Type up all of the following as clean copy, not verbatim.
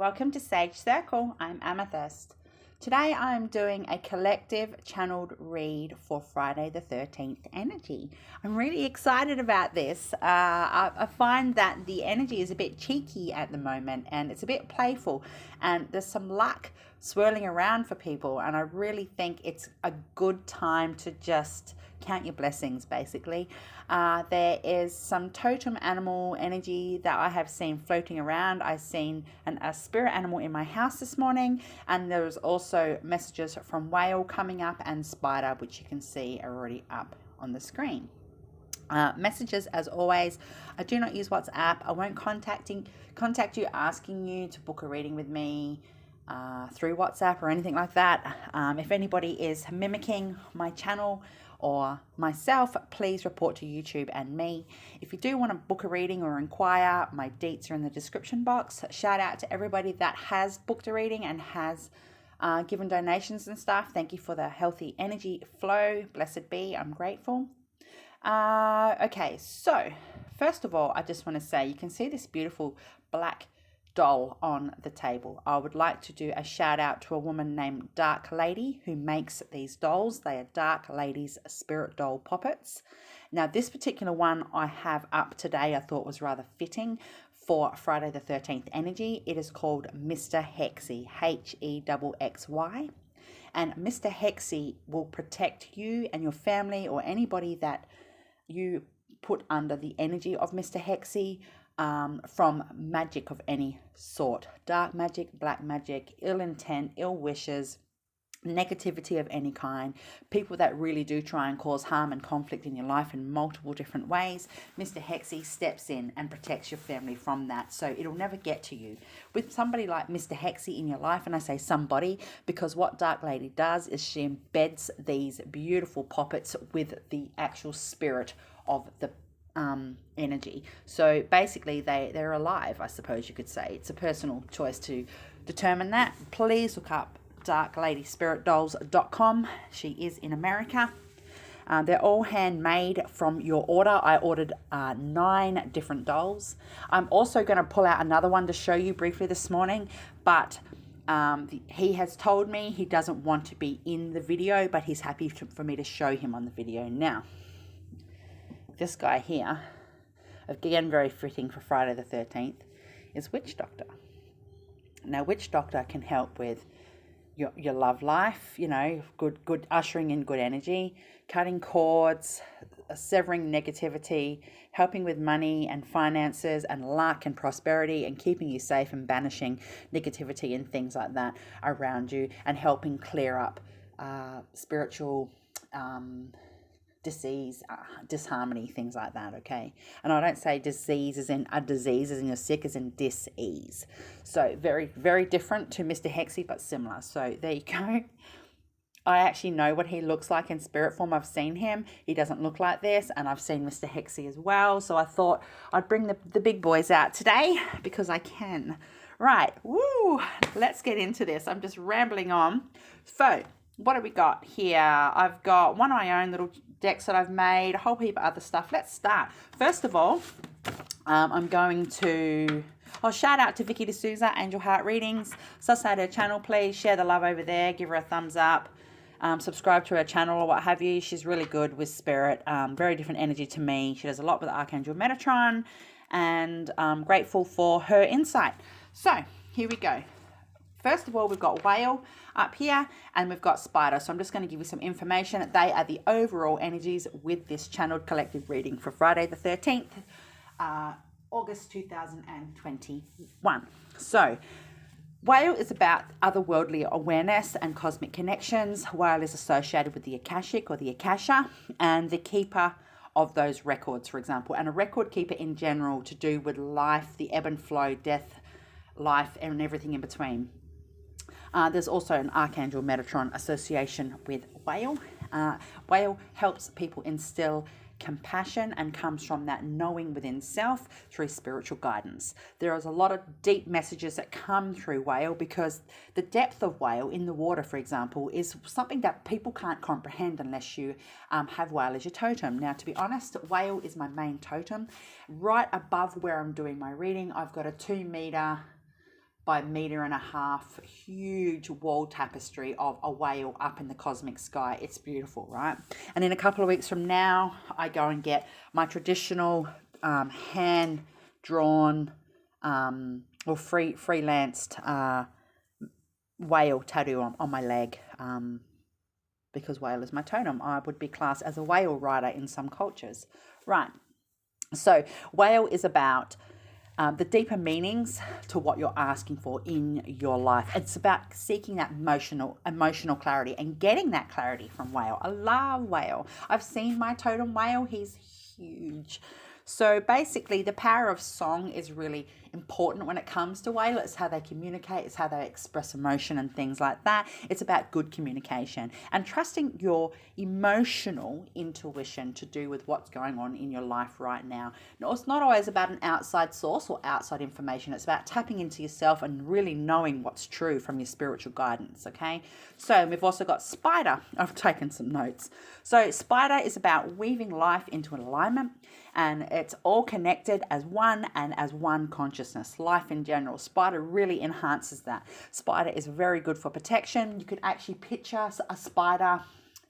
Welcome to Sage Circle. I'm Amythyst. Today I'm doing a collective channeled read for Friday the 13th energy. I'm really excited about this. I find that the energy is a bit cheeky at the moment and it's a bit playful, and there's some luck swirling around for people, and I really think it's a good time to just count your blessings, basically. There is some totem animal energy that I have seen floating around. I've seen a spirit animal in my house this morning, and there was also messages from whale coming up and spider, which you can see are already up on the screen. Messages, as always, I do not use WhatsApp. I won't contact you asking you to book a reading with me through WhatsApp or anything like that. If anybody is mimicking my channel or myself, please report to YouTube and me. If you do want to book a reading or inquire, my deets are in the description box. Shout out to everybody that has booked a reading and has given donations and stuff. Thank you for the healthy energy flow. Blessed be, I'm grateful. Okay, so first of all, I just want to say, you can see this beautiful black doll on the table. I would like to do a shout out to a woman named Dark Lady who makes these dolls. They are Dark Lady's spirit doll puppets. Now, this particular one I have up today I thought was rather fitting for Friday the 13th energy. It is called Mr. Hexy, Hexy. And Mr. Hexy will protect you and your family or anybody that you put under the energy of Mr. Hexy from magic of any sort. Dark magic, black magic, ill intent, ill wishes, negativity of any kind, people that really do try and cause harm and conflict in your life in multiple different ways. Mr. Hexy steps in and protects your family from that, so it'll never get to you. With somebody like Mr. Hexy in your life, and I say somebody because what Dark Lady does is she embeds these beautiful puppets with the actual spirit of the energy. So basically they're alive, I suppose you could say. It's a personal choice to determine that. Please look up darkladyspiritdolls.com. She is in America. They're all handmade from your order. I ordered 9 different dolls. I'm also going to pull out another one to show you briefly this morning, but he has told me he doesn't want to be in the video, but he's happy for me to show him on the video. Now, this guy here, again very fitting for Friday the 13th, is Witch Doctor. Now, Witch Doctor can help with your love life, you know, good ushering in good energy, cutting cords, severing negativity, helping with money and finances and luck and prosperity, and keeping you safe and banishing negativity and things like that around you, and helping clear up spiritual disease, disharmony, things like that. Okay, and I don't say disease as in a disease, as in you're sick, as in dis-ease. So very, very different to Mr. Hexy, but similar. So there you go. I actually know what he looks like in spirit form. I've seen him. He doesn't look like this, and I've seen Mr. Hexy as well. So I thought I'd bring the big boys out today because I can. Right, woo, let's get into this. I'm just rambling on. So what have we got here? I've got one of my own little decks that I've made, a whole heap of other stuff. Let's start. First of all, I'm going to shout out to Vicky D'Souza, Angel Heart Readings. Subscribe to her channel, please. Share the love over there. Give her a thumbs up. Subscribe to her channel or what have you. She's really good with spirit. Very different energy to me. She does a lot with Archangel Metatron, and I'm grateful for her insight. So here we go. First of all, we've got whale up here and we've got spider. So I'm just going to give you some information. They are the overall energies with this channeled collective reading for Friday the 13th, August 2021. So whale is about otherworldly awareness and cosmic connections. Whale is associated with the Akashic or the Akasha, and the keeper of those records, for example, and a record keeper in general to do with life, the ebb and flow, death, life, and everything in between. There's also an Archangel Metatron association with whale. Whale helps people instill compassion and comes from that knowing within self through spiritual guidance. There is a lot of deep messages that come through whale because the depth of whale in the water, for example, is something that people can't comprehend unless you have whale as your totem. Now, to be honest, whale is my main totem. Right above where I'm doing my reading, I've got a 2 meter by 1.5 meter huge wall tapestry of a whale up in the cosmic sky. It's beautiful, right? And in a couple of weeks from now, I go and get my traditional hand drawn or freelanced whale tattoo on my leg, because whale is my totem. I would be classed as a whale rider in some cultures, right? So whale is about the deeper meanings to what you're asking for in your life. It's about seeking that emotional clarity and getting that clarity from whale. I love whale. I've seen my totem whale. He's huge. So basically, the power of song is really important when it comes to whale. It's how they communicate, it's how they express emotion and things like that. It's about good communication and trusting your emotional intuition to do with what's going on in your life right now. No, it's not always about an outside source or outside information. It's about tapping into yourself and really knowing what's true from your spiritual guidance, okay? So we've also got spider. I've taken some notes. So spider is about weaving life into alignment, and it's all connected as one and as one consciousness. Life in general, spider really enhances that. Spider is very good for protection. You could actually picture a spider,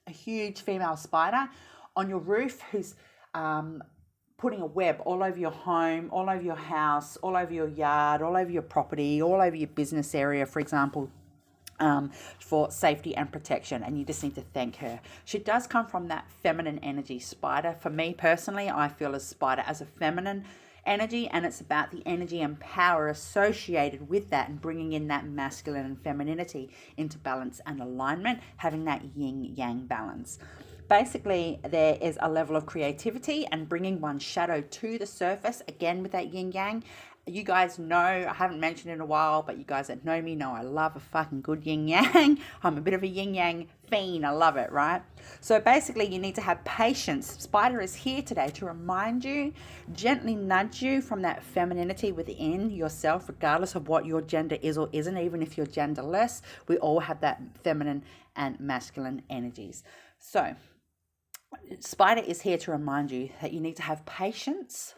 a huge female spider on your roof who's putting a web all over your home, all over your house, all over your yard, all over your property, all over your business area, for example, for safety and protection, and you just need to thank her. She does come from that feminine energy. Spider, for me personally, I feel as spider as a feminine energy, and it's about the energy and power associated with that and bringing in that masculine and femininity into balance and alignment, having that yin yang balance. Basically, there is a level of creativity and bringing one's shadow to the surface, again with that yin yang. You guys know, I haven't mentioned it in a while, but you guys that know me know I love a fucking good yin yang. I'm a bit of a yin yang fiend. I love it, right? So basically, you need to have patience. Spider is here today to remind you, gently nudge you from that femininity within yourself, regardless of what your gender is or isn't. Even if you're genderless, we all have that feminine and masculine energies. So Spider is here to remind you that you need to have patience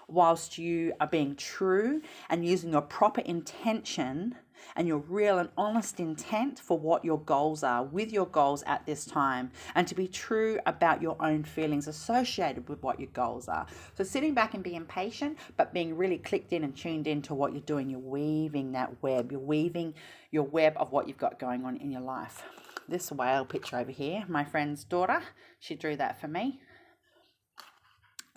whilst you are being true and using your proper intention and your real and honest intent for what your goals are, with your goals at this time, and to be true about your own feelings associated with what your goals are. So sitting back and being patient, but being really clicked in and tuned into what you're doing. You're weaving that web. You're weaving your web of what you've got going on in your life. This whale picture over here, my friend's daughter, she drew that for me.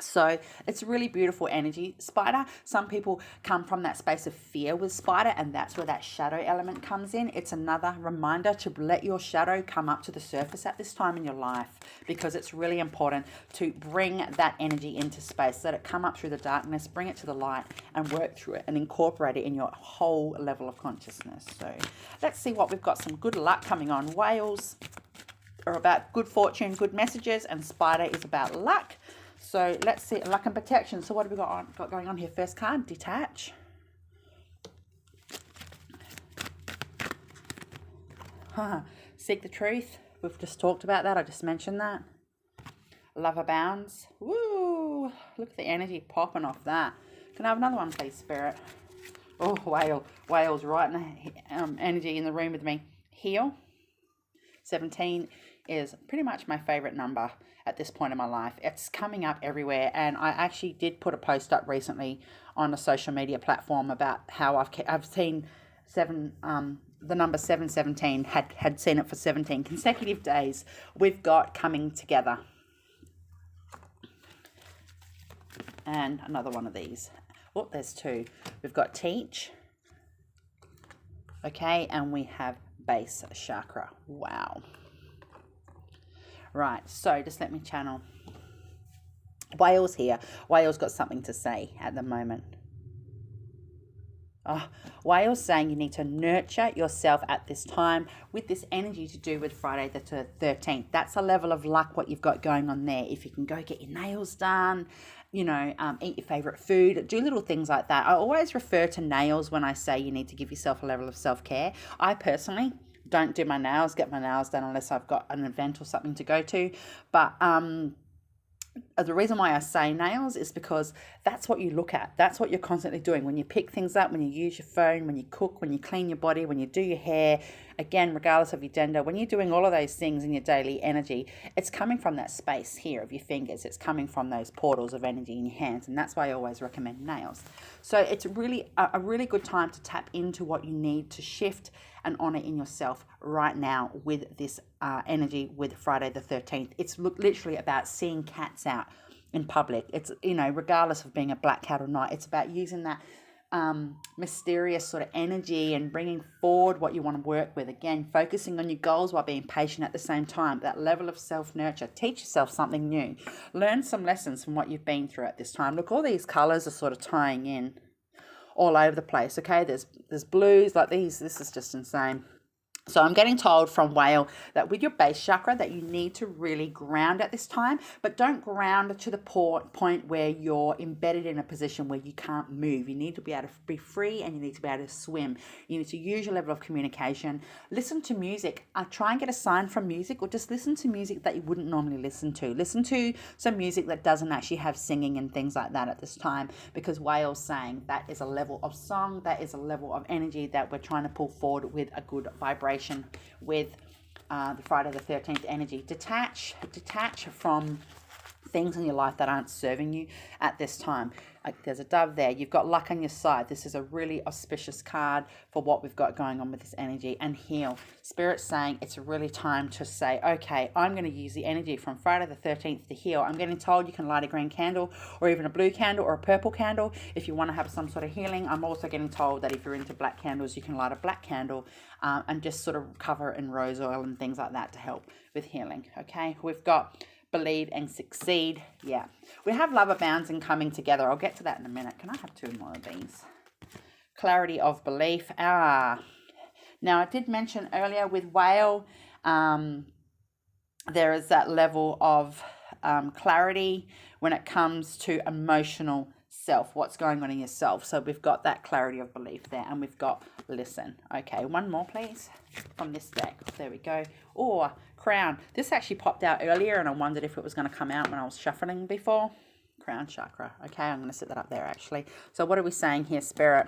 So it's really beautiful energy, spider. Some people come from that space of fear with spider, and that's where that shadow element comes in. It's another reminder to let your shadow come up to the surface at this time in your life, because it's really important to bring that energy into space. Let it come up through the darkness, bring it to the light, and work through it and incorporate it in your whole level of consciousness. So let's see what we've got. Some good luck coming on. Whales are about good fortune, good messages, and spider is about luck. So let's see, luck and protection. So what have we got going on here? First card, detach. Seek the truth. We've just talked about that. I just mentioned that. Love abounds. Woo! Look at the energy popping off that. Can I have another one, please, Spirit? Oh, whale. Whale's right in the energy in the room with me. Heal. 17 is pretty much my favorite number at this point in my life. It's coming up everywhere, and I actually did put a post up recently on a social media platform about how I've seen the number 717, had seen it for 17 consecutive days. We've got coming together, and another one of these. Oh, there's two. We've got teach, okay, and we have base chakra. Wow. Right, so just let me channel. Whale's here. Whale's got something to say at the moment. Oh, Whale's saying you need to nurture yourself at this time with this energy to do with Friday the 13th. That's a level of luck what you've got going on there. If you can go get your nails done, you know, eat your favorite food, do little things like that. I always refer to nails when I say you need to give yourself a level of self-care. I personally don't do my nails, get my nails done unless I've got an event or something to go to. But the reason why I say nails is because that's what you look at. That's what you're constantly doing. When you pick things up, when you use your phone, when you cook, when you clean your body, when you do your hair, again, regardless of your gender, when you're doing all of those things in your daily energy, it's coming from that space here of your fingers. It's coming from those portals of energy in your hands. And that's why I always recommend nails. So it's really a really good time to tap into what you need to shift and honor in yourself right now with this energy with Friday the 13th. It's literally about seeing cats out in public. It's, you know, regardless of being a black cat or not, it's about using that mysterious sort of energy and bringing forward what you want to work with. Again, focusing on your goals while being patient at the same time. That level of self-nurture. Teach yourself something new. Learn some lessons from what you've been through at this time. Look, all these colors are sort of tying in all over the place. Okay, there's blues like these. This is just insane. So I'm getting told from Whale that with your base chakra that you need to really ground at this time, but don't ground to the point where you're embedded in a position where you can't move. You need to be able to be free, and you need to be able to swim. You need to use your level of communication. Listen to music. Try and get a sign from music, or just listen to music that you wouldn't normally listen to. Listen to some music that doesn't actually have singing and things like that at this time, because Whale's saying that is a level of song, that is a level of energy that we're trying to pull forward with a good vibration with the Friday the 13th energy. Detach from things in your life that aren't serving you at this time. Like there's a dove there. You've got luck on your side. This is a really auspicious card for what we've got going on with this energy. And heal. Spirit's saying it's really time to say, okay, I'm going to use the energy from Friday the 13th to heal. I'm getting told you can light a green candle, or even a blue candle, or a purple candle if you want to have some sort of healing. I'm also getting told that if you're into black candles, you can light a black candle and just sort of cover it in rose oil and things like that to help with healing. Okay, we've got believe and succeed. Yeah, we have lover bounds and coming together. I'll get to that in a minute. Can I have two more of these? Clarity of belief. Now I did mention earlier with Whale, there is that level of clarity when it comes to emotional self, what's going on in yourself. So we've got that clarity of belief there, and we've got listen. Okay, one more please from this deck. There we go. Or crown. This actually popped out earlier, and I wondered if it was going to come out when I was shuffling before. Crown chakra. Okay, I'm going to set that up there actually. So what are we saying here, Spirit?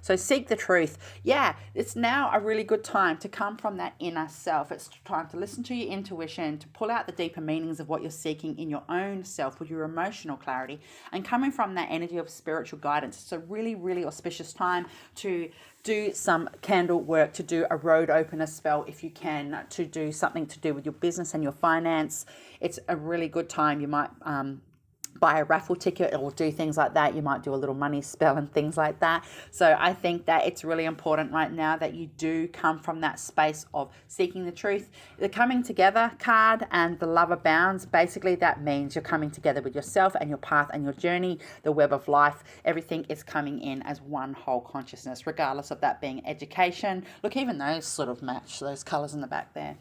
So seek the truth. Yeah, it's now a really good time to come from that inner self. It's time to listen to your intuition, to pull out the deeper meanings of what you're seeking in your own self with your emotional clarity, and coming from that energy of spiritual guidance. It's a really, really auspicious time to do some candle work, to do a road opener spell if you can, to do something to do with your business and your finance. It's a really good time. You might buy a raffle ticket or do things like that. You might do a little money spell and things like that. So I think that it's really important right now that you do come from that space of seeking the truth. The coming together card and the lover bounds, basically that means you're coming together with yourself and your path and your journey, the web of life. Everything is coming in as one whole consciousness, regardless of that being education. Look, even those sort of match, those colors in the back there.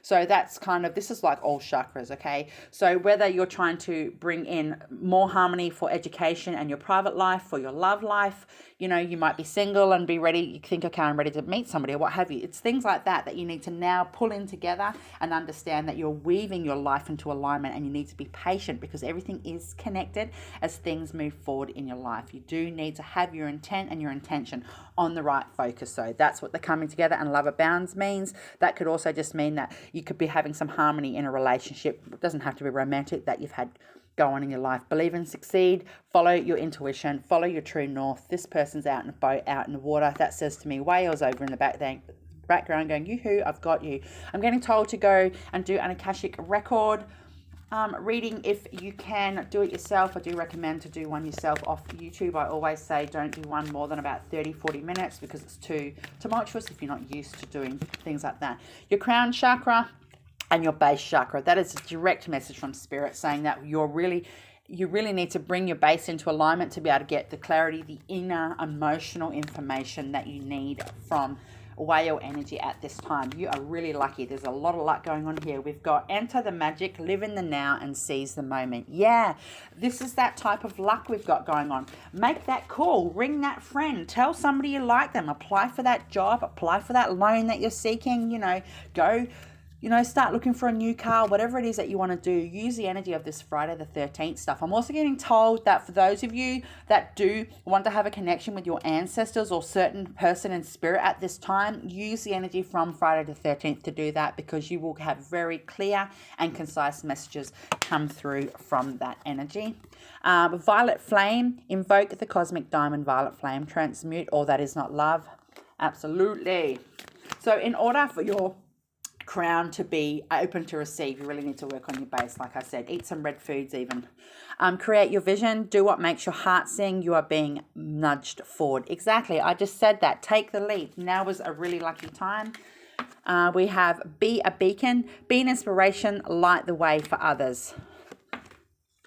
So that's kind of, this is like all chakras, okay? So whether you're trying to bring in more harmony for education and your private life, for your love life, you know, you might be single and be ready, you think, okay, I'm ready to meet somebody or what have you. It's things like that that you need to now pull in together and understand that you're weaving your life into alignment, and you need to be patient because everything is connected as things move forward in your life. You do need to have your intent and your intention on the right focus. So that's what the coming together and lover bounds means. That could also just mean that you could be having some harmony in a relationship. It doesn't have to be romantic that you've had go on in your life. Believe and succeed. Follow your intuition. Follow your true north. This person's out in a boat, out in the water. That says to me, whales over in the background going, yoo-hoo, I've got you. I'm getting told to go and do an Akashic record reading if you can. Do it yourself. I do recommend to do one yourself off YouTube. I always say don't do one more than about 30-40 minutes because it's too tumultuous if you're not used to doing things like that. Your crown chakra and your base chakra, that is a direct message from Spirit saying that you really need to bring your base into alignment to be able to get the clarity, the inner emotional information that you need from whale energy at this time. You are really lucky. There's a lot of luck going on here. We've got enter the magic, live in the now, and seize the moment. Yeah, this is that type of luck we've got going on. Make that call, ring that friend, tell somebody you like them, apply for that job, apply for that loan that you're seeking, you know, go you know, start looking for a new car, whatever it is that you want to do. Use the energy of this Friday the 13th stuff. I'm also getting told that for those of you that do want to have a connection with your ancestors or certain person in spirit at this time, use the energy from Friday the 13th to do that, because you will have very clear and concise messages come through from that energy. Violet flame, invoke the cosmic diamond violet flame, transmute all that is not love. Absolutely. So in order for your crown to be open to receive, you really need to work on your base. Like I said, eat some red foods even. Create your vision. Do what makes your heart sing. You are being nudged forward. Exactly. I just said that. Take the leap. Now is a really lucky time. We have be a beacon. Be an inspiration. Light the way for others.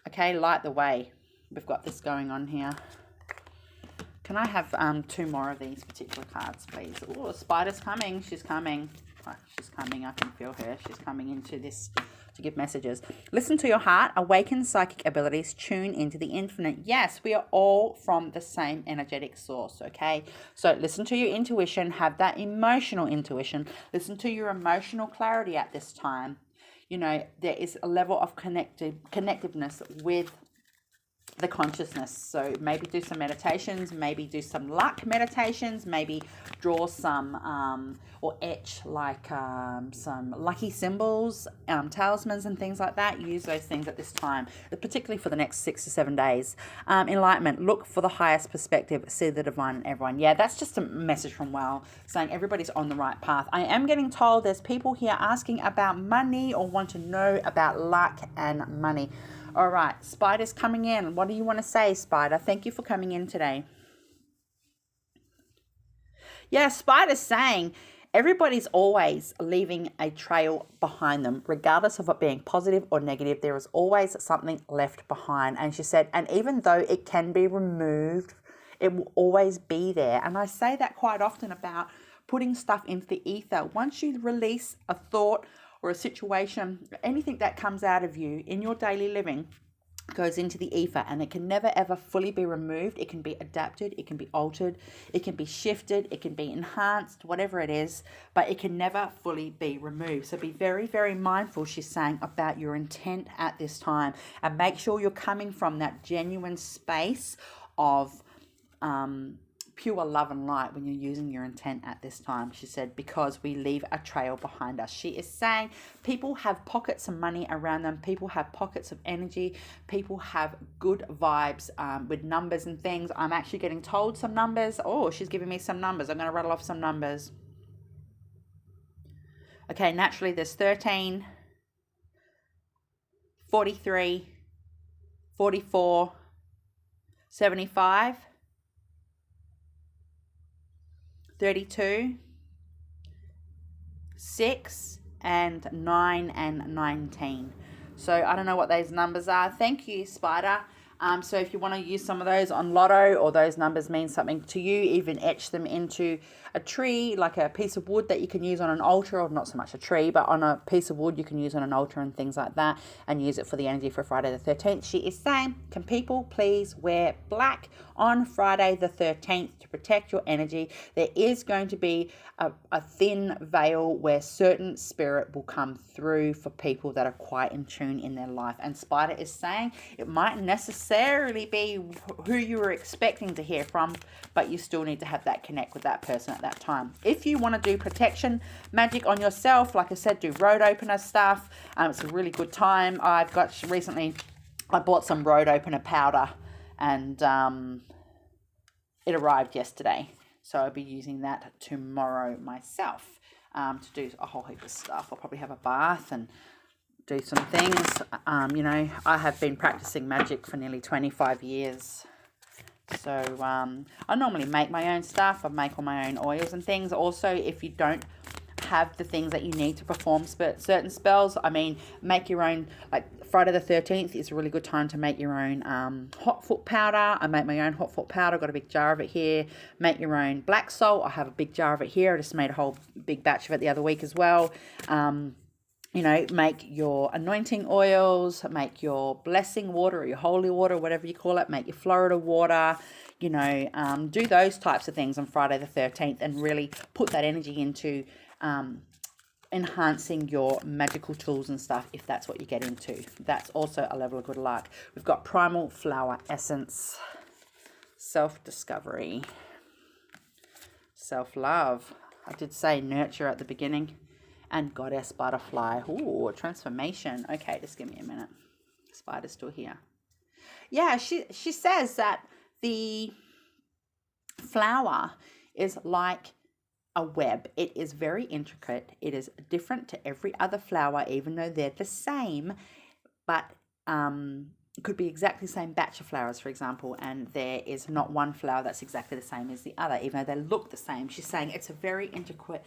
Okay, light the way. We've got this going on here. Can I have 2 more of these particular cards, please? Oh, spider's coming. She's coming. She's coming. I can feel her. She's coming into this to give messages. Listen to your heart. Awaken psychic abilities. Tune into the infinite. Yes, we are all from the same energetic source, okay? So listen to your intuition. Have that emotional intuition. Listen to your emotional clarity at this time. You know, there is a level of connectiveness with the consciousness. So maybe do some meditations, maybe do some luck meditations, maybe draw some or etch like some lucky symbols, talismans and things like that. Use those things at this time, particularly for the next 6 to 7 days. Enlightenment, look for the highest perspective, see the divine in everyone. Yeah, that's just a message from Well, saying everybody's on the right path. I am getting told there's people here asking about money or want to know about luck and money. All right, Spider's coming in. What do you want to say, Spider? Thank you for coming in today. Yeah, Spider's saying everybody's always leaving a trail behind them, regardless of it being positive or negative. There is always something left behind. And she said, and even though it can be removed, it will always be there. And I say that quite often about putting stuff into the ether. Once you release a thought or a situation, anything that comes out of you in your daily living goes into the ether, and it can never ever fully be removed. It can be adapted, it can be altered, it can be shifted, it can be enhanced, whatever it is, but it can never fully be removed. So be very, very mindful, she's saying, about your intent at this time, and make sure you're coming from that genuine space of pure love and light when you're using your intent at this time. She said, because we leave a trail behind us. She is saying people have pockets of money around them. People have pockets of energy. People have good vibes with numbers and things. I'm actually getting told some numbers. Oh, she's giving me some numbers. I'm going to rattle off some numbers. Okay, naturally there's 13, 43, 44, 75, 32, 6, and 9 and 19. So I don't know what those numbers are. Thank you, Spider. So if you want to use some of those on Lotto, or those numbers mean something to you, even etch them into a tree, like a piece of wood that you can use on an altar, or not so much a tree, but on a piece of wood you can use on an altar and things like that, and use it for the energy for Friday the 13th. She is saying, can people please wear black on Friday the 13th to protect your energy? There is going to be a thin veil where certain spirit will come through for people that are quite in tune in their life. And Spider is saying it might necessarily be who you were expecting to hear from, but you still need to have that connect with that person at that time. If you want to do protection magic on yourself, like I said, do road opener stuff. It's a really good time. I bought some road opener powder, and it arrived yesterday. So I'll be using that tomorrow myself to do a whole heap of stuff. I'll probably have a bath and do some things. You know, I have been practicing magic for nearly 25 years. So I normally make my own stuff. I make all my own oils and things. Also, if you don't have the things that you need to perform certain spells, I mean, make your own. Like Friday the 13th is a really good time to make your own hot foot powder. I make my own hot foot powder. I've got a big jar of it here. Make your own black salt. I have a big jar of it here. I just made a whole big batch of it the other week as well. You know, make your anointing oils, make your blessing water or your holy water, whatever you call it, make your Florida water, you know, do those types of things on Friday the 13th and really put that energy into enhancing your magical tools and stuff if that's what you get into. That's also a level of good luck. We've got primal flower essence, self-discovery, self-love. I did say nurture at the beginning, and goddess butterfly. Ooh, transformation. Okay, just give me a minute. Spider's still here. Yeah, she says that the flower is like a web. It is very intricate. It is different to every other flower, even though they're the same, but it could be exactly the same batch of flowers, for example, and there is not one flower that's exactly the same as the other, even though they look the same. She's saying it's a very intricate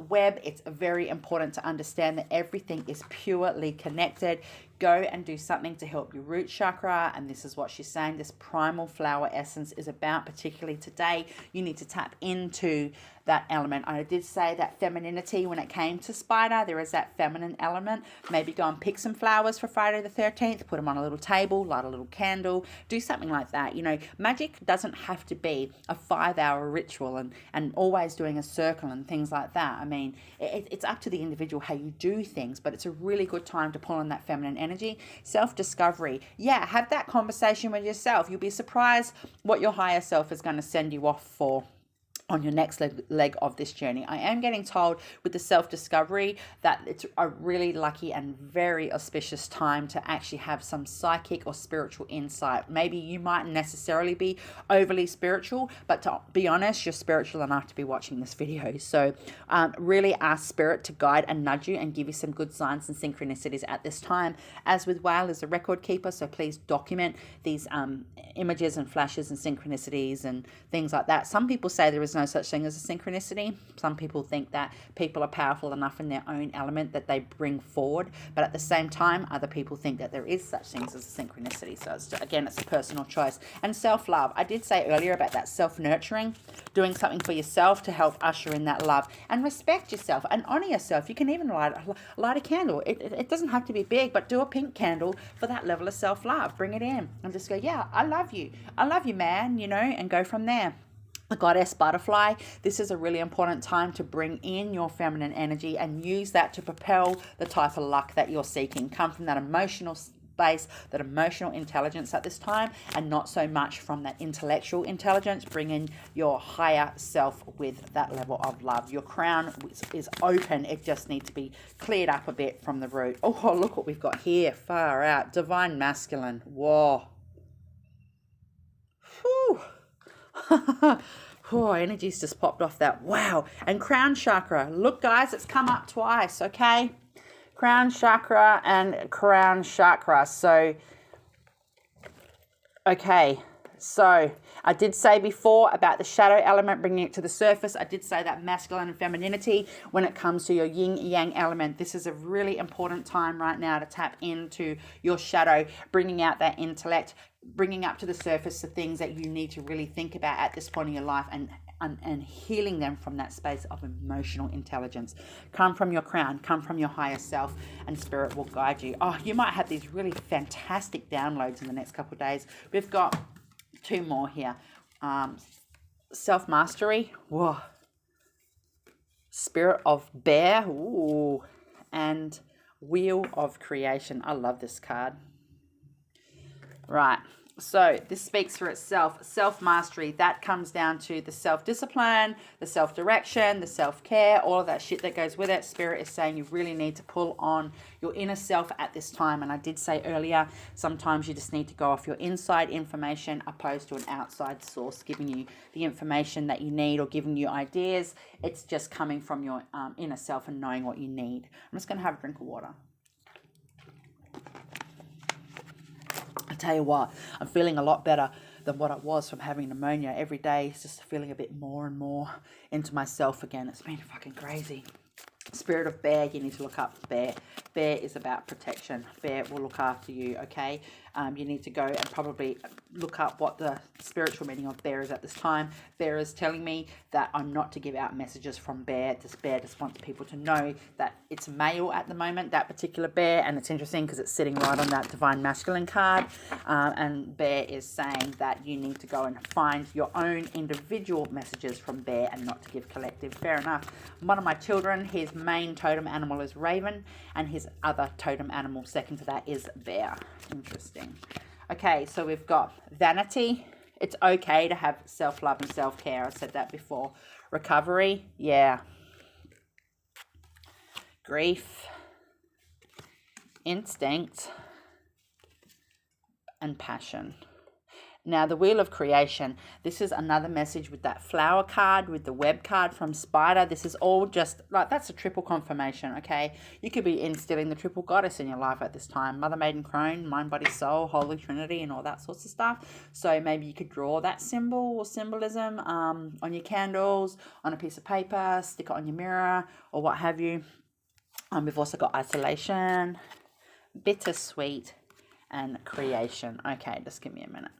web. It's very important to understand that everything is purely connected. Go and do something to help your root chakra, and this is what she's saying. This primal flower essence is about, particularly today. You need to tap into that element. I did say that femininity when it came to spider. There is that feminine element. Maybe go and pick some flowers for Friday the 13th, put them on a little table, light a little candle, do something like that. You know, magic doesn't have to be a 5-hour ritual and always doing a circle and things like that. I mean, it's up to the individual how you do things, but it's a really good time to pull on that feminine energy. Self-discovery. Yeah, have that conversation with yourself. You'll be surprised what your higher self is going to send you off for on your next leg of this journey. I am getting told with the self-discovery that it's a really lucky and very auspicious time to actually have some psychic or spiritual insight. Maybe you might necessarily be overly spiritual, but to be honest, you're spiritual enough to be watching this video. So really ask spirit to guide and nudge you and give you some good signs and synchronicities at this time. As with Whale is a record keeper, so please document these images and flashes and synchronicities and things like that. Some people say there is no such thing as a synchronicity. Some people think that people are powerful enough in their own element that they bring forward, but at the same time other people think that there is such things as a synchronicity. So again, it's a personal choice. And self-love, I did say earlier about that self-nurturing, doing something for yourself to help usher in that love, and respect yourself and honor yourself. You can even light a candle. It doesn't have to be big, but do a pink candle for that level of self-love. Bring it in and just go, yeah, I love you, man, you know, and go from there. The goddess butterfly, this is a really important time to bring in your feminine energy and use that to propel the type of luck that you're seeking. Come from that emotional space, that emotional intelligence at this time, and not so much from that intellectual intelligence. Bring in your higher self with that level of love. Your crown is open. It just needs to be cleared up a bit from the root. Oh, look what we've got here. Far out. Divine masculine. Whoa. Whew. Oh, energy's just popped off that. Wow. And crown chakra. Look, guys, it's come up twice, okay? Crown chakra and crown chakra. So, okay. So, I did say before about the shadow element, bringing it to the surface. I did say that masculine and femininity when it comes to your yin yang element. This is a really important time right now to tap into your shadow, bringing out that intellect, bringing up to the surface the things that you need to really think about at this point in your life, and healing them from that space of emotional intelligence. Come from your crown, come from your higher self, and spirit will guide you. Oh, you might have these really fantastic downloads in the next couple of days. We've got 2 more here. Self-mastery. Whoa. Spirit of bear. Ooh. And wheel of creation. I love this card. Right. So this speaks for itself. Self-mastery, that comes down to the self-discipline, the self-direction, the self-care, all of that shit that goes with it. Spirit is saying you really need to pull on your inner self at this time. And I did say earlier, sometimes you just need to go off your inside information opposed to an outside source giving you the information that you need or giving you ideas. It's just coming from your inner self and knowing what you need. I'm just going to have a drink of water. I tell you what, I'm feeling a lot better than what I was from having pneumonia. Every day, it's just feeling a bit more and more into myself again. It's been fucking crazy. Spirit of bear, you need to look up bear. Bear is about protection. Bear will look after you, okay? You need to go and probably look up what the spiritual meaning of bear is at this time. Bear is telling me that I'm not to give out messages from bear. This bear just wants people to know that it's male at the moment, that particular bear. And it's interesting because it's sitting right on that divine masculine card. And bear is saying that you need to go and find your own individual messages from bear and not to give collective. Fair enough. One of my children, his main totem animal is raven, and his other totem animal second to that is bear. Interesting. Okay, so we've got vanity. It's okay to have self-love and self-care. I said that before. Recovery, yeah. Grief, instinct, and passion. Now, the Wheel of Creation, this is another message with that flower card, with the web card from Spider. This is all just, like, that's a triple confirmation, okay? You could be instilling the triple goddess in your life at this time. Mother, Maiden, Crone, Mind, Body, Soul, Holy Trinity, and all that sorts of stuff. So maybe you could draw that symbol or symbolism on your candles, on a piece of paper, stick it on your mirror, or what have you. We've also got isolation, bittersweet, and creation. Okay, just give me a minute.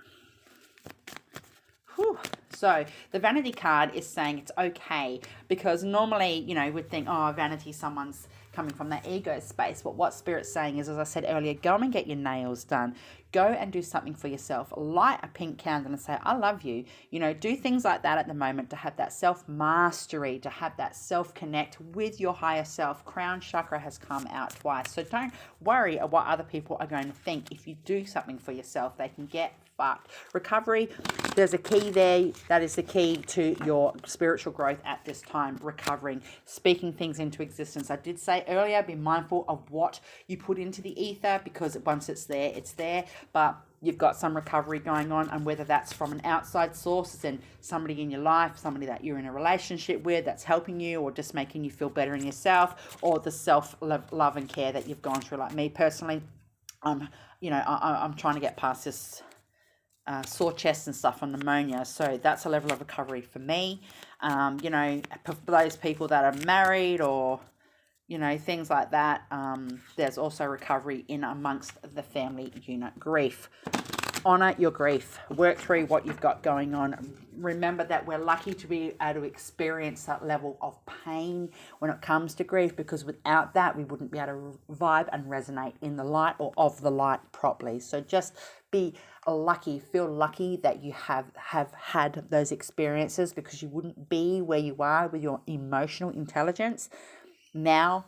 Whew. So the vanity card is saying it's okay, because normally, you know, we'd think, oh, vanity, someone's coming from that ego space. But what Spirit's saying is, as I said earlier, go and get your nails done. Go and do something for yourself. Light a pink candle and say, I love you. You know, do things like that at the moment to have that self-mastery, to have that self-connect with your higher self. Crown chakra has come out twice. So don't worry about what other people are going to think. If you do something for yourself, they can get fucked. Recovery, there's a key there. That is the key to your spiritual growth at this time. Recovering, speaking things into existence. I did say earlier, be mindful of what you put into the ether, because once it's there, it's there. But you've got some recovery going on, and whether that's from an outside source, as in somebody in your life, somebody that you're in a relationship with that's helping you, or just making you feel better in yourself, or the self-love and care that you've gone through. Like me personally, you know, I'm trying to get past this sore chest and stuff on pneumonia, so that's a level of recovery for me. You know, for those people that are married, or you know, things like that, there's also recovery in amongst the family unit. Grief, honor your grief, work through what you've got going on. Remember that we're lucky to be able to experience that level of pain when it comes to grief, because without that we wouldn't be able to vibe and resonate in the light, or of the light, properly. So just be lucky, feel lucky that you have had those experiences, because you wouldn't be where you are with your emotional intelligence now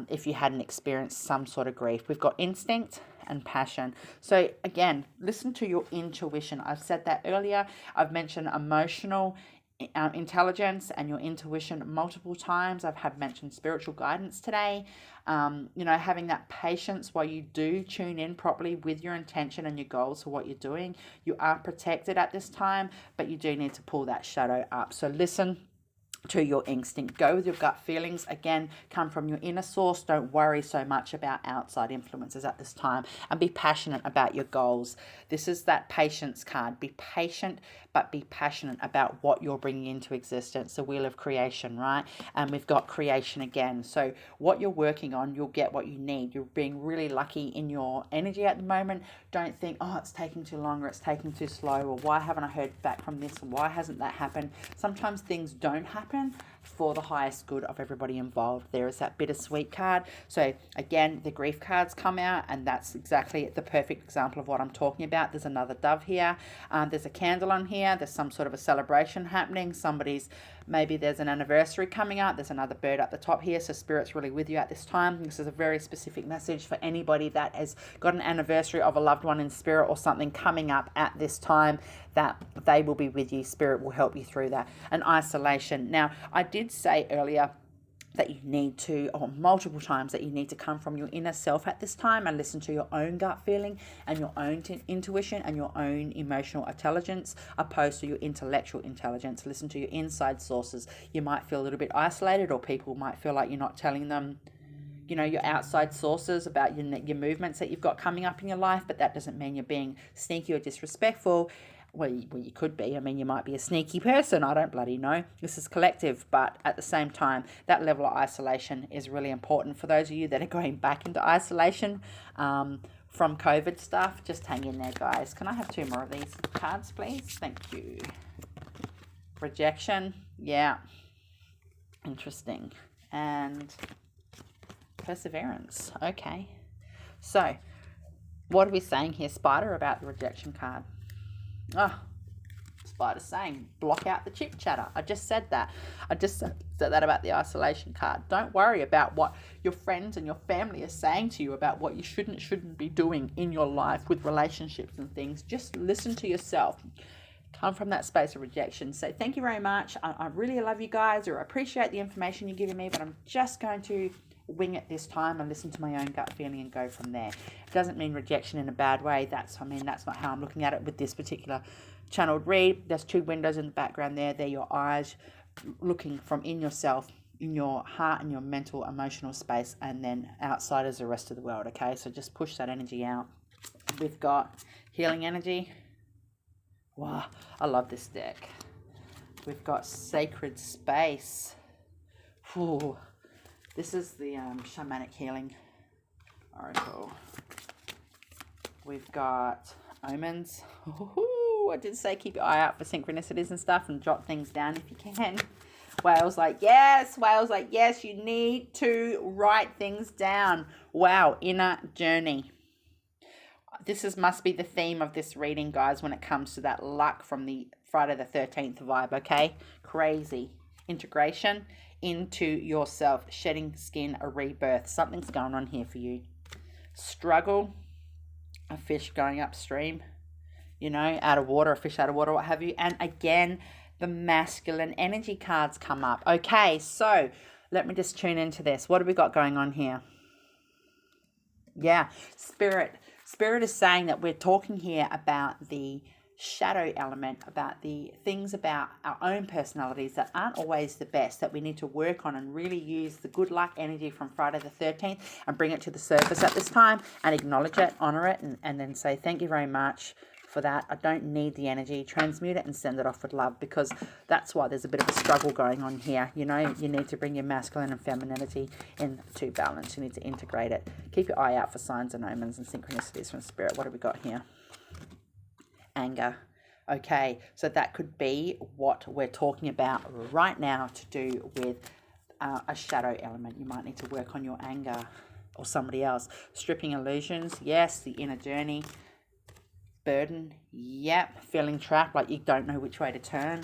if you hadn't experienced some sort of grief. We've got instinct and passion. So again, listen to your intuition. I've said that earlier. I've mentioned emotional intelligence and your intuition multiple times. I've mentioned spiritual guidance today. You know, having that patience while you do tune in properly with your intention and your goals for what you're doing. You are protected at this time, but you do need to pull that shadow up. So listen to your instinct. Go with your gut feelings. Again, come from your inner source. Don't worry so much about outside influences at this time, and be passionate about your goals. This is that patience card. Be patient, but be passionate about what you're bringing into existence. The Wheel of Creation, right? And we've got creation again. So what you're working on, you'll get what you need. You're being really lucky in your energy at the moment. Don't think, oh, it's taking too long, or it's taking too slow, or why haven't I heard back from this, or why hasn't that happened? Sometimes things don't happen for the highest good of everybody involved. There is that bittersweet card. So again, the grief cards come out, and that's exactly the perfect example of what I'm talking about. There's another dove here. There's a candle on here. There's some sort of a celebration happening. Maybe there's an anniversary coming up. There's another bird at the top here. So Spirit's really with you at this time. This is a very specific message for anybody that has got an anniversary of a loved one in spirit, or something coming up at this time, that they will be with you. Spirit will help you through that. And isolation. Now, I did say earlier that you need to, or multiple times, that you need to come from your inner self at this time and listen to your own gut feeling and your own intuition and your own emotional intelligence, opposed to your intellectual intelligence. Listen to your inside sources. You might feel a little bit isolated, or people might feel like you're not telling them, you know, your outside sources about your movements that you've got coming up in your life, but that doesn't mean you're being sneaky or disrespectful. Well, you could be. I mean, you might be a sneaky person. I don't bloody know. This is collective. But at the same time, that level of isolation is really important. For those of you that are going back into isolation, from COVID stuff. Just hang in there, guys. Can I have 2 more of these cards, please? Thank you. Rejection. Yeah. Interesting. And perseverance. Okay. So, what are we saying here, Spider, about the rejection card? Oh, Spider's saying, block out the chit chatter. I just said that. I just said that about the isolation card. Don't worry about what your friends and your family are saying to you about what you shouldn't be doing in your life with relationships and things. Just listen to yourself. Come from that space of rejection. Say, thank you very much. I really love you guys, or I appreciate the information you're giving me, but I'm just going to wing it this time and listen to my own gut feeling and go from there. It doesn't mean rejection in a bad way. That's not how I'm looking at it with this particular channeled read. There's 2 windows in the background there. They're your eyes looking from in yourself, in your heart and your mental, emotional space, and then outside is the rest of the world, okay? So just push that energy out. We've got healing energy. Wow, I love this deck. We've got sacred space. Ooh. This is the shamanic healing oracle. We've got omens. Ooh, I did say keep your eye out for synchronicities and stuff and jot things down if you can. Whale's like, yes. Whale's like, yes, you need to write things down. Wow, inner journey. This must be the theme of this reading, guys, when it comes to that luck from the Friday the 13th vibe, okay? Crazy. Integration into yourself, shedding skin, a rebirth. Something's going on here for you. Struggle, a fish going upstream, you know, out of water, a fish out of water, what have you. And again, the masculine energy cards come up. Okay, so let me just tune into this. What have we got going on here? Yeah, Spirit is saying that we're talking here about the shadow element, about the things about our own personalities that aren't always the best, that we need to work on and really use the good luck energy from Friday the 13th and bring it to the surface at this time and acknowledge it, honor it, and then say thank you very much for that. I don't need the energy. Transmute it and send it off with love, because that's why there's a bit of a struggle going on here. You know, you need to bring your masculine and femininity into balance. You need to integrate it. Keep your eye out for signs and omens and synchronicities from Spirit. What have we got here? Anger. Okay, so that could be what we're talking about right now to do with a shadow element. You might need to work on your anger or somebody else. Stripping illusions, yes. The inner journey. Burden, yep. Feeling trapped, like you don't know which way to turn.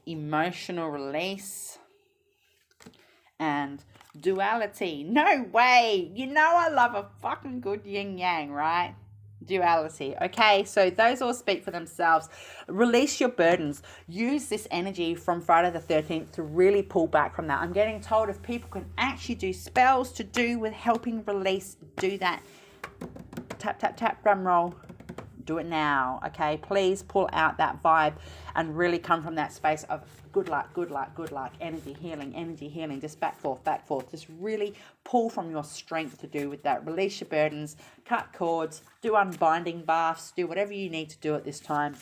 Emotional release. And duality. No way. You know I love a fucking good yin yang, right? Duality. Okay, so those all speak for themselves. Release your burdens. Use this energy from Friday the 13th to really pull back from that. I'm getting told if people can actually do spells to do with helping release, do that. Tap, tap, tap, drum roll. Do it now, okay? Please pull out that vibe and really come from that space of good luck, good luck, good luck, energy healing, just back forth. Just really pull from your strength to do with that. Release your burdens, cut cords, do unbinding baths, do whatever you need to do at this time.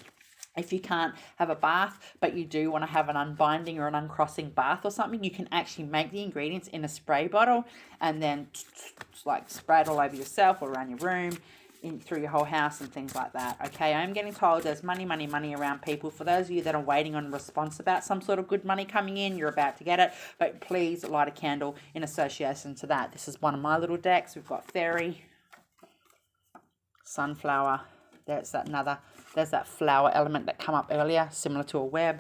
If you can't have a bath, but you do want to have an unbinding or an uncrossing bath or something, you can actually make the ingredients in a spray bottle and then like spray it all over yourself or around your room, through your whole house and things like that. Okay, I'm getting told there's money around people. For those of you that are waiting on a response about some sort of good money coming in, you're about to get it, but please light a candle in association to that. This is one of my little decks. We've got fairy, sunflower. There's that flower element that come up earlier, similar to a web.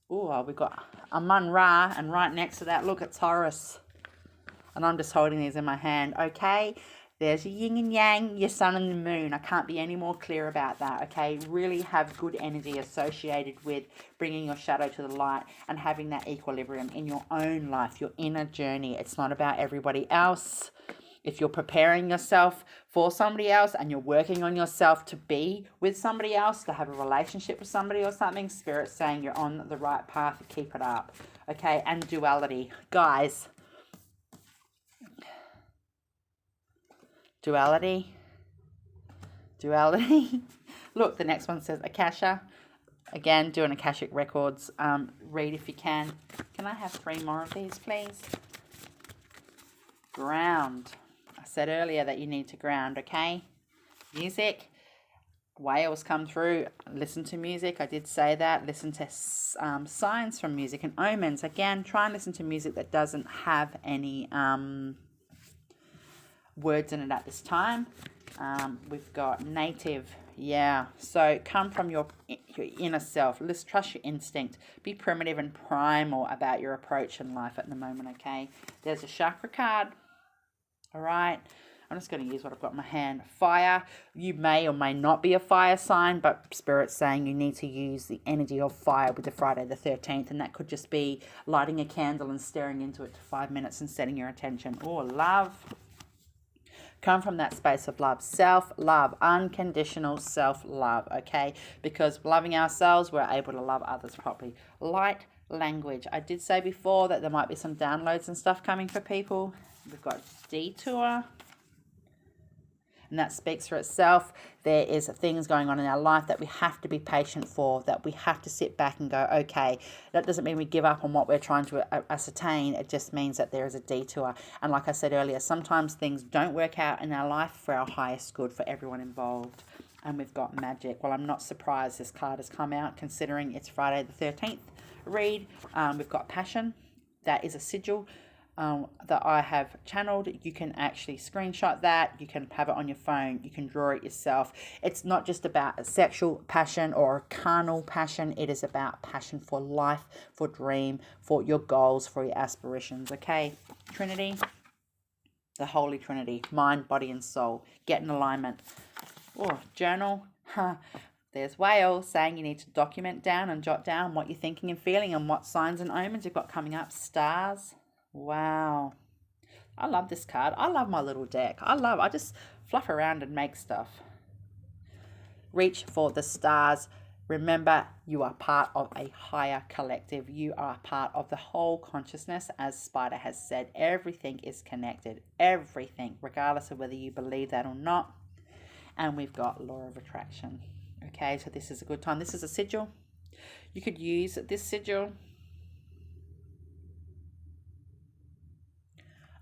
Oh, we've got Amun Ra, and right next to that, look, it's Taurus. And I'm just holding these in my hand. Okay, there's your yin and yang, your sun and the moon. I can't be any more clear about that, okay? Really have good energy associated with bringing your shadow to the light and having that equilibrium in your own life, your inner journey. It's not about everybody else. If you're preparing yourself for somebody else and you're working on yourself to be with somebody else, to have a relationship with somebody or something, Spirit's saying you're on the right path. Keep it up, okay? And duality. Guys, duality. Look, the next one says Akasha. Again, doing Akashic Records. Read if you can. Can I have 3 more of these, please? Ground. A said earlier that you need to ground, okay? Music. Whales come through. Listen to music. I did say that. Listen to signs from music and omens. Again, try and listen to music that doesn't have any words in it at this time. We've got native. Yeah, so come from your inner self. Let's trust your instinct. Be primitive and primal about your approach in life at the moment, okay? There's a chakra card. All right. I'm just going to use what I've got in my hand. Fire. You may or may not be a fire sign, but Spirit's saying you need to use the energy of fire with the Friday the 13th, and that could just be lighting a candle and staring into it for 5 minutes and setting your attention. Or love. Come from that space of love. Self-love. Unconditional self-love, okay? Because loving ourselves, we're able to love others properly. Light language. I did say before that there might be some downloads and stuff coming for people. We've got detour. And that speaks for itself. There is things going on in our life that we have to be patient for, that we have to sit back and go, okay, that doesn't mean we give up on what we're trying to ascertain. It just means that there is a detour. And like I said earlier, sometimes things don't work out in our life for our highest good for everyone involved. And we've got magic. Well, I'm not surprised this card has come out considering it's Friday the 13th read. We've got passion. That is a sigil that I have channeled. You can actually screenshot that. You can have it on your phone. You can draw it yourself. It's not just about a sexual passion or a carnal passion. It is about passion for life, for dream, for your goals, for your aspirations. Okay, Trinity, the Holy Trinity, mind, body, and soul. Get in alignment. Oh, journal. There's whale saying you need to document down and jot down what you're thinking and feeling and what signs and omens you've got coming up. Stars. Wow. I love this card. I love my little deck. I just fluff around and make stuff. Reach for the stars. Remember, you are part of a higher collective. You are part of the whole consciousness. As Spider has said, everything is connected. Everything, regardless of whether you believe that or not. And we've got law of attraction. Okay, so this is a good time. This is a sigil. You could use this sigil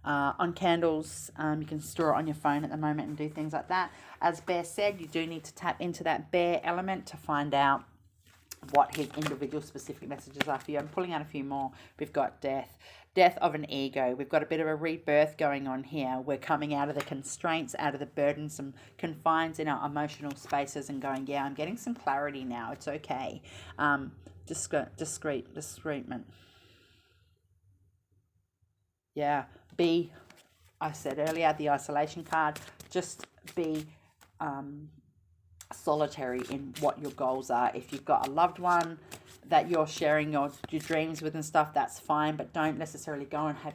on candles. You can store it on your phone at the moment and do things like that. As Bear said, you do need to tap into that bear element to find out what his individual specific messages are for you. I'm pulling out a few more. We've got death. Death of an ego. We've got a bit of a rebirth going on here. We're coming out of the constraints, out of the burdensome confines in our emotional spaces and going, yeah, I'm getting some clarity now. It's okay. Discreetment. Yeah. I said earlier, the isolation card, just be solitary in what your goals are. If you've got a loved one that you're sharing your dreams with and stuff, that's fine, but don't necessarily go and have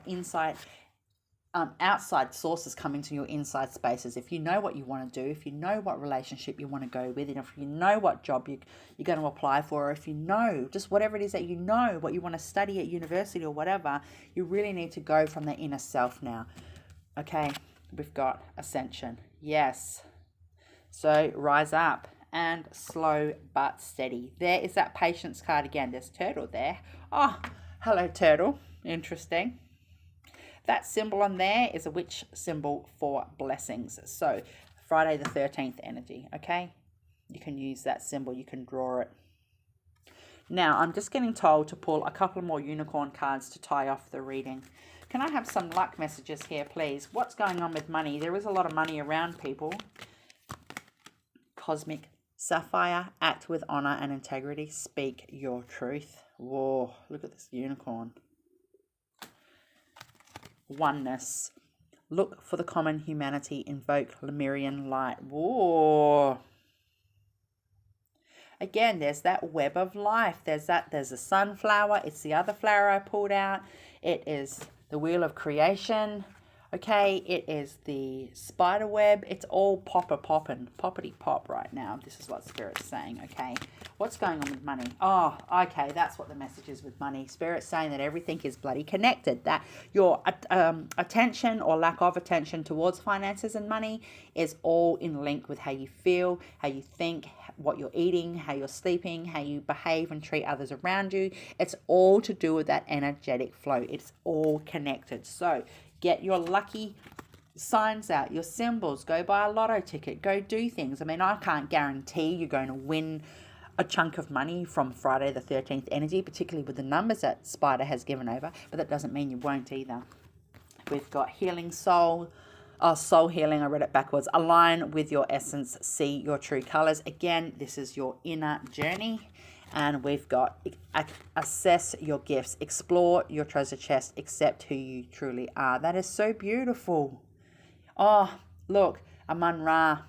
outside sources come into your inside spaces. If you know what you want to do, if you know what relationship you want to go with, and if you know what job you're going to apply for, or if you know just whatever it is that you know what you want to study at university or whatever, you really need to go from the inner self now. Okay, we've got ascension. Yes. So rise up and slow but steady. There is that patience card again. There's turtle there. Oh, hello turtle. Interesting. That symbol on there is a witch symbol for blessings. So Friday the 13th energy, okay? You can use that symbol. You can draw it. Now, I'm just getting told to pull a couple more unicorn cards to tie off the reading. Can I have some luck messages here, please? What's going on with money? There is a lot of money around people. Cosmic Sapphire, act with honor and integrity. Speak your truth. Whoa, look at this unicorn. Oneness. Look for the common humanity. Invoke Lemurian light. Whoa. Again, there's that web of life. There's a sunflower. It's the other flower I pulled out. It is the wheel of creation. Okay, it is the spider web. It's all poppity pop right now. This is what Spirit's saying, okay? What's going on with money? Oh, okay, that's what the message is with money. Spirit's saying that everything is bloody connected, that your attention or lack of attention towards finances and money is all in link with how you feel, how you think, what you're eating, how you're sleeping, how you behave and treat others around you. It's all to do with that energetic flow. It's all connected. So get your lucky signs out, your symbols, go buy a lotto ticket, go do things. I mean, I can't guarantee you're going to win a chunk of money from Friday the 13th energy, particularly with the numbers that Spider has given over, but that doesn't mean you won't either. We've got healing soul, soul healing, I read it backwards. Align with your essence, see your true colors. Again, this is your inner journey. And we've got assess your gifts, explore your treasure chest, accept who you truly are. That is so beautiful. Oh, look, Amun Ra.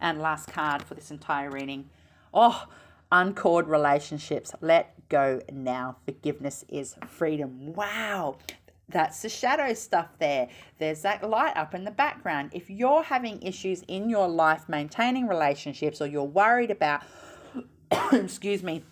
And last card for this entire reading. Oh, uncord relationships. Let go now. Forgiveness is freedom. Wow. That's the shadow stuff there. There's that light up in the background. If you're having issues in your life maintaining relationships, or you're worried about, excuse me,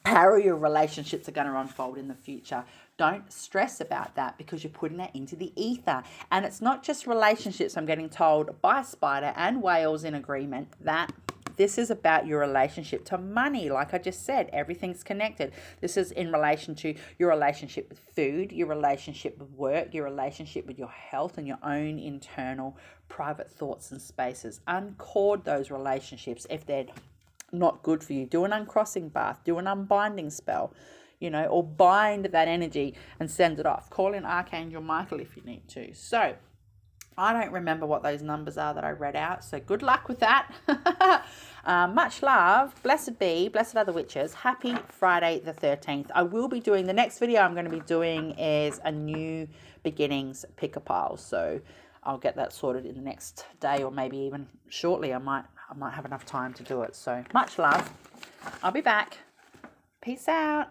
how your relationships are going to unfold in the future, don't stress about that, because you're putting that into the ether. And it's not just relationships, I'm getting told by Spider and Whales in agreement, that this is about your relationship to money. Like I just said, everything's connected. This is in relation to your relationship with food, your relationship with work, your relationship with your health, and your own internal private thoughts and spaces. Uncord those relationships if they're not good for you. Do an uncrossing bath, do an unbinding spell, you know, or bind that energy and send it off. Call in Archangel Michael if you need to. So I don't remember what those numbers are that I read out, so good luck with that. Much love. Blessed be. Blessed are the witches. Happy Friday the 13th. I will be doing, the next video I'm going to be doing is a new beginnings pick-a-pile. So I'll get that sorted in the next day, or maybe even shortly. I might have enough time to do it. So much love. I'll be back. Peace out.